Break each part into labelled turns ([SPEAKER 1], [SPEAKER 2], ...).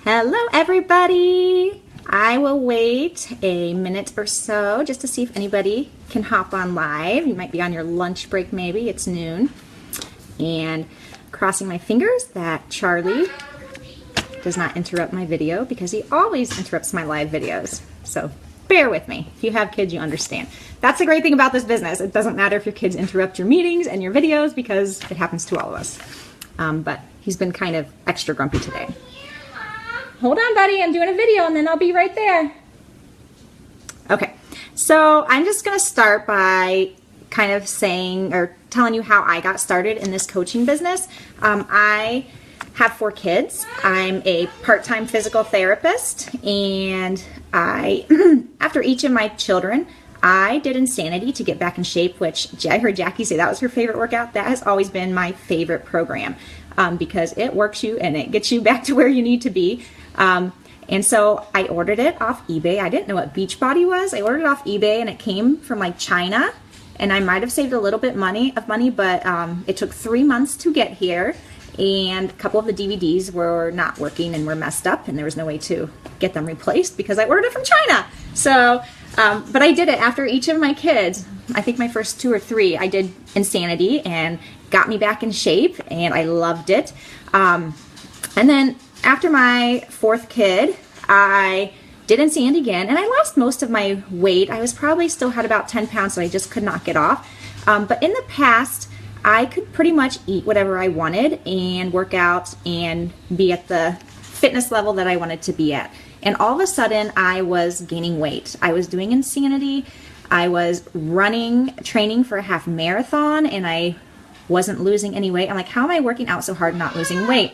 [SPEAKER 1] Hello everybody! I will wait a minute or so just to see if anybody can hop on live. You might be on your lunch break maybe, it's noon. And crossing my fingers that Charlie does not interrupt my video because he always interrupts my live videos. So bear with me. If you have kids, you understand. That's the great thing about this business. It doesn't matter if your kids interrupt your meetings and your videos because it happens to all of us. But he's been kind of extra grumpy today. Hold on, buddy. I'm doing a video and then I'll be right there. Okay, so I'm just going to start by kind of saying or telling you how I got started in this coaching business. I have 4 kids. I'm a part-time physical therapist, and after each of my children, I did Insanity to get back in shape, which I heard Jackie say that was her favorite workout. That has always been my favorite program because it works you and it gets you back to where you need to be. And so I ordered it off eBay. I didn't know what Beachbody was. I ordered it off eBay and it came from like China, and I might have saved a little bit of money, but it took 3 months to get here, and a couple of the DVDs were not working and were messed up, and there was no way to get them replaced because I ordered it from China. So, but I did it after each of my kids. I think my first 2 or 3, I did Insanity and got me back in shape, and I loved it. And then after my 4th kid, I did Insanity again, and I lost most of my weight. I was probably still had about 10 pounds, so I just could not get off. But in the past, I could pretty much eat whatever I wanted and work out and be at the fitness level that I wanted to be at. And all of a sudden, I was gaining weight. I was doing Insanity. I was training for a half marathon, and I wasn't losing any weight. I'm like, how am I working out so hard and not losing weight?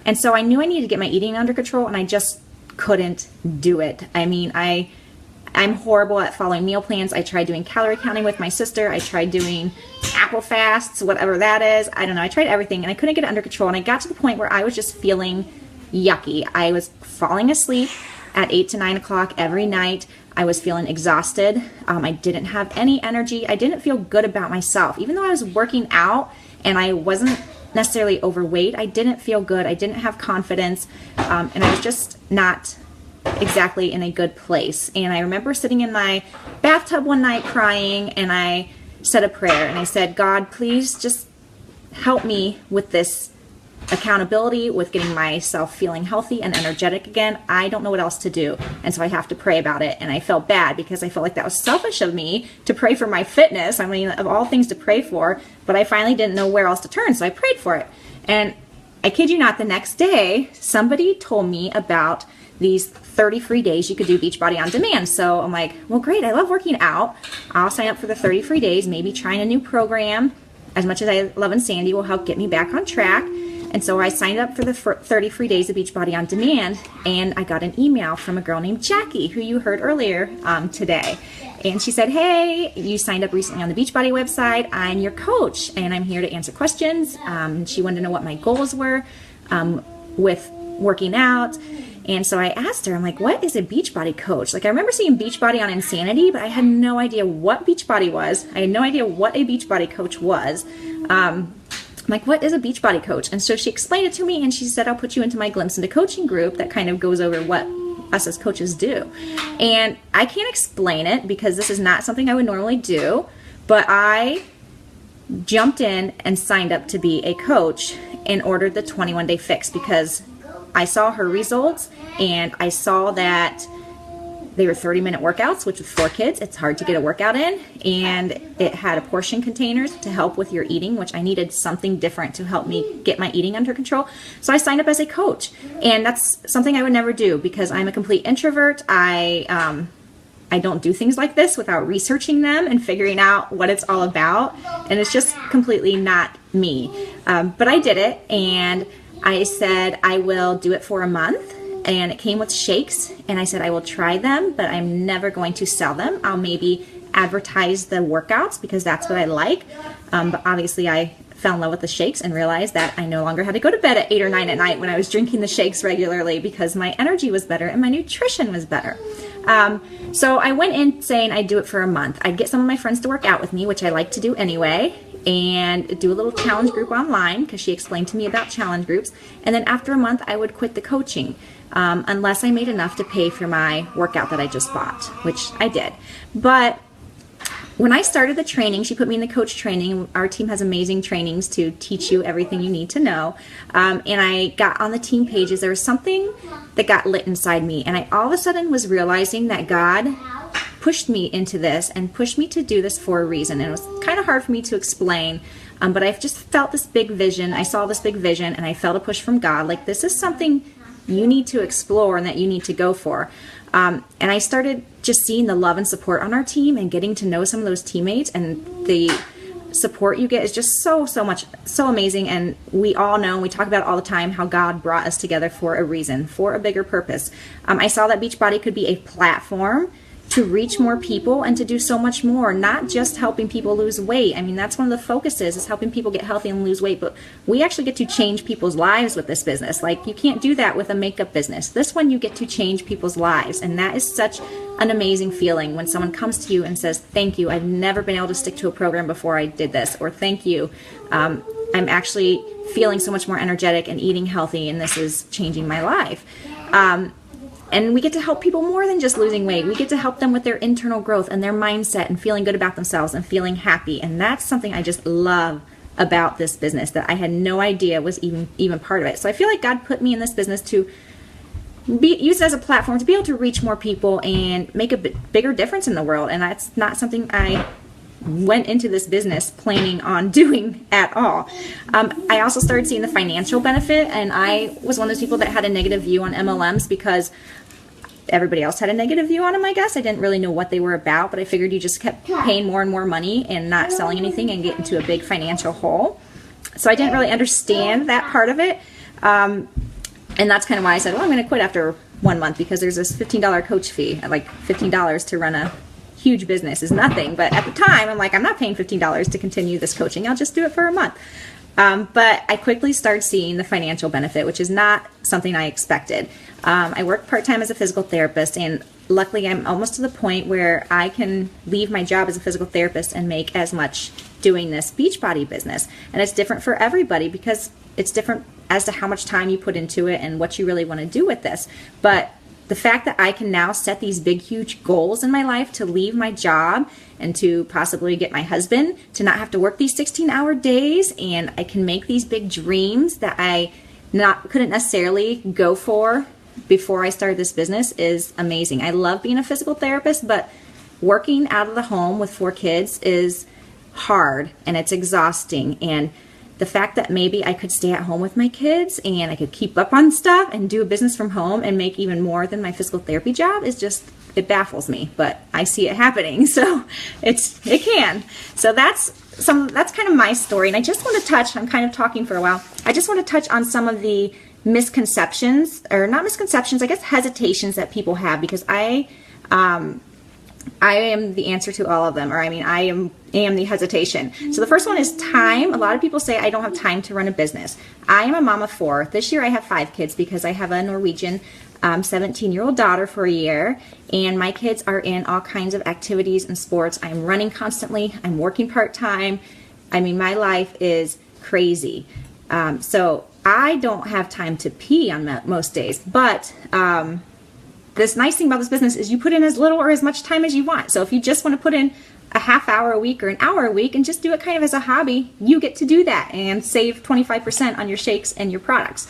[SPEAKER 1] And so I knew I needed to get my eating under control, and I just couldn't do it. I mean, I'm horrible at following meal plans. I tried doing calorie counting with my sister. I tried doing apple fasts, whatever that is. I don't know. I tried everything, and I couldn't get it under control. And I got to the point where I was just feeling yucky. I was falling asleep at 8 to 9 o'clock every night. I was feeling exhausted. I didn't have any energy. I didn't feel good about myself. Even though I was working out and I wasn't necessarily overweight, I didn't feel good. I didn't have confidence, and I was just not exactly in a good place. And I remember sitting in my bathtub one night crying, and I said a prayer, and I said, God, please just help me with this accountability, with getting myself feeling healthy and energetic again. I don't know what else to do, and so I have to pray about it. And I felt bad because I felt like that was selfish of me to pray for my fitness. I mean, of all things to pray for, but I finally didn't know where else to turn, so I prayed for it. And I kid you not, the next day, somebody told me about these 30 free days you could do Beachbody on demand. So I'm like, well, great, I love working out. I'll sign up for the 30 free days, maybe trying a new program. As much as I love Insanity will help get me back on track. And so I signed up for the 30 free days of Beachbody on demand, and I got an email from a girl named Jackie, who you heard earlier today. And she said, hey, you signed up recently on the Beachbody website. I'm your coach, and I'm here to answer questions. She wanted to know what my goals were with working out. And so I asked her, I'm like, what is a Beachbody coach? Like, I remember seeing Beachbody on Insanity, but I had no idea what Beachbody was. I had no idea what a Beachbody coach was. I'm like, what is a Beachbody coach? And so she explained it to me, and she said, I'll put you into my Glimpse into Coaching group that kind of goes over what us as coaches do. And I can't explain it because this is not something I would normally do, but I jumped in and signed up to be a coach and ordered the 21-day fix because I saw her results, and I saw that they were 30-minute workouts, which with 4 kids, it's hard to get a workout in, and it had a portion containers to help with your eating, which I needed something different to help me get my eating under control. So I signed up as a coach, and that's something I would never do because I'm a complete introvert. I don't do things like this without researching them and figuring out what it's all about, and it's just completely not me. But I did it, and I said I will do it for a month. And it came with shakes, and I said I will try them, but I'm never going to sell them. I'll maybe advertise the workouts because that's what I like. But obviously I fell in love with the shakes and realized that I no longer had to go to bed at 8 or 9 at night when I was drinking the shakes regularly because my energy was better and my nutrition was better. So I went in saying I'd do it for a month. I'd get some of my friends to work out with me, which I like to do anyway. and do a little challenge group online because she explained to me about challenge groups. And then after a month, I would quit the coaching unless I made enough to pay for my workout that I just bought, which I did. But when I started the training, she put me in the coach training. Our team has amazing trainings to teach you everything you need to know. And I got on the team pages. There was something that got lit inside me. And I all of a sudden was realizing that God pushed me into this and pushed me to do this for a reason. And it was kind of hard for me to explain. But I've just felt this big vision. I saw this big vision and I felt a push from God. Like, this is something you need to explore and that you need to go for. And I started just seeing the love and support on our team and getting to know some of those teammates, and the support you get is just so amazing. And we all know, and we talk about it all the time, how God brought us together for a reason, for a bigger purpose. I saw that Beachbody could be a platform to reach more people and to do so much more, not just helping people lose weight. I mean, that's one of the focuses, is helping people get healthy and lose weight, but we actually get to change people's lives with this business. Like, you can't do that with a makeup business. This one, you get to change people's lives, and that is such an amazing feeling when someone comes to you and says, thank you, I've never been able to stick to a program before I did this, or thank you, I'm actually feeling so much more energetic and eating healthy, and this is changing my life. And we get to help people more than just losing weight. We get to help them with their internal growth and their mindset and feeling good about themselves and feeling happy. And that's something I just love about this business that I had no idea was even part of it. So I feel like God put me in this business to be used as a platform to be able to reach more people and make a bigger difference in the world. And that's not something I went into this business planning on doing at all. I also started seeing the financial benefit, and I was one of those people that had a negative view on MLMs because everybody else had a negative view on them, I guess. I didn't really know what they were about, but I figured you just kept paying more and more money and not selling anything and get into a big financial hole. So I didn't really understand that part of it. And that's kind of why I said, well, I'm going to quit after 1 month, because there's this $15 coach fee. Like, $15 to run a huge business is nothing. But at the time, I'm like, I'm not paying $15 to continue this coaching. I'll just do it for a month. But I quickly started seeing the financial benefit, which is not something I expected. I work part-time as a physical therapist, and luckily I'm almost to the point where I can leave my job as a physical therapist and make as much doing this Beachbody business. And it's different for everybody because it's different as to how much time you put into it and what you really want to do with this. But the fact that I can now set these big, huge goals in my life to leave my job and to possibly get my husband to not have to work these 16-hour days, and I can make these big dreams that I couldn't necessarily go for before I started this business is amazing. I love being a physical therapist, but working out of the home with 4 kids is hard and it's exhausting. And the fact that maybe I could stay at home with my kids and I could keep up on stuff and do a business from home and make even more than my physical therapy job is just, it baffles me, but I see it happening. So it can. So that's kind of my story. And I just want to touch, I'm kind of talking for a while. I just want to touch on some of the misconceptions, or not misconceptions, I guess hesitations that people have, because I am the answer to all of them, or I mean, I am the hesitation. So the first one is time. A lot of people say I don't have time to run a business. I am a mom of 4. This year I have 5 kids because I have a Norwegian 17-year-old daughter for a year, and my kids are in all kinds of activities and sports. I'm running constantly. I'm working part-time. I mean, my life is crazy. So I don't have time to pee on most days, but this nice thing about this business is you put in as little or as much time as you want. So if you just want to put in a half hour a week or an hour a week and just do it kind of as a hobby, you get to do that and save 25% on your shakes and your products.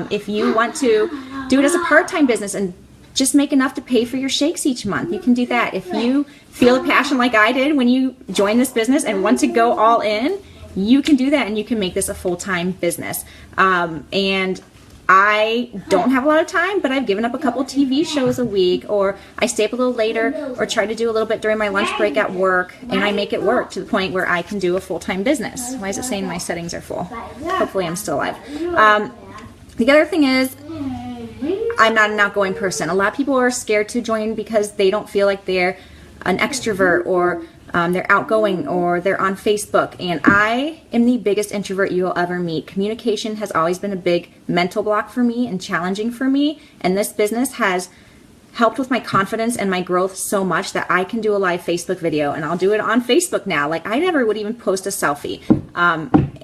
[SPEAKER 1] If you want to do it as a part-time business and just make enough to pay for your shakes each month, you can do that. If you feel a passion like I did when you joined this business and want to go all in, you can do that and you can make this a full-time business. And I don't have a lot of time, but I've given up a couple TV shows a week, or I stay up a little later, or try to do a little bit during my lunch break at work, and I make it work to the point where I can do a full-time business. Why is it saying my settings are full? Hopefully I'm still alive. The other thing is, I'm not an outgoing person. A lot of people are scared to join because they don't feel like they're an extrovert, or they're outgoing, or they're on Facebook. And I am the biggest introvert you will ever meet. Communication has always been a big mental block for me and challenging for me. And this business has helped with my confidence and my growth so much that I can do a live Facebook video, and I'll do it on Facebook now. Like, I never would even post a selfie.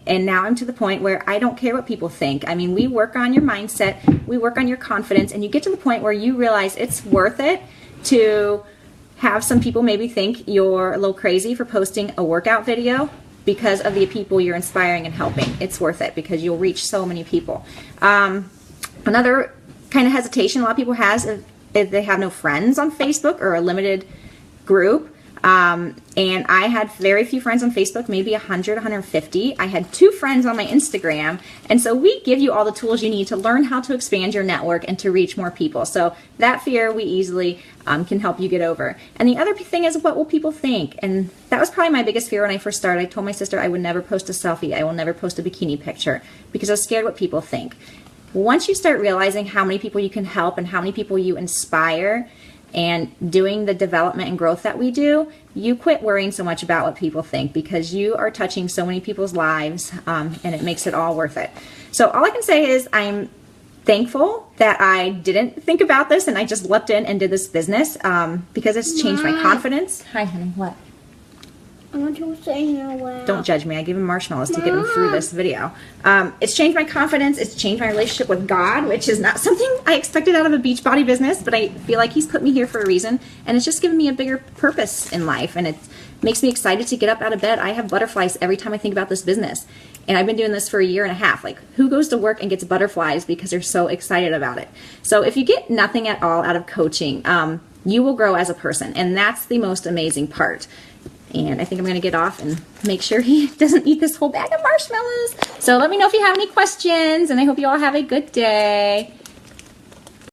[SPEAKER 1] And now I'm to the point where I don't care what people think. I mean, we work on your mindset, we work on your confidence, and you get to the point where you realize it's worth it to have some people maybe think you're a little crazy for posting a workout video because of the people you're inspiring and helping. It's worth it because you'll reach so many people. Another kind of hesitation a lot of people has if they have no friends on Facebook or a limited group. And I had very few friends on Facebook, maybe 100, 150. I had 2 friends on my Instagram. And so we give you all the tools you need to learn how to expand your network and to reach more people. So that fear we easily can help you get over. And the other thing is, what will people think? And that was probably my biggest fear when I first started. I told my sister I would never post a selfie. I will never post a bikini picture because I was scared what people think. Once you start realizing how many people you can help and how many people you inspire and doing the development and growth that we do, you quit worrying so much about what people think because you are touching so many people's lives, and it makes it all worth it. So all I can say is I'm thankful that I didn't think about this and I just leapt in and did this business because it's changed my confidence. Hi, honey. What?
[SPEAKER 2] I want to say hello.
[SPEAKER 1] Don't judge me. I gave him marshmallows to get him through this video. It's changed my confidence. It's changed my relationship with God, which is not something I expected out of a Beachbody business, but I feel like he's put me here for a reason, and it's just given me a bigger purpose in life, and it makes me excited to get up out of bed. I have butterflies every time I think about this business, and I've been doing this for a year and a half. Like, who goes to work and gets butterflies because they're so excited about it? So if you get nothing at all out of coaching, you will grow as a person, and that's the most amazing part. And I think I'm going to get off and make sure he doesn't eat this whole bag of marshmallows. So let me know if you have any questions, and I hope you all have a good day.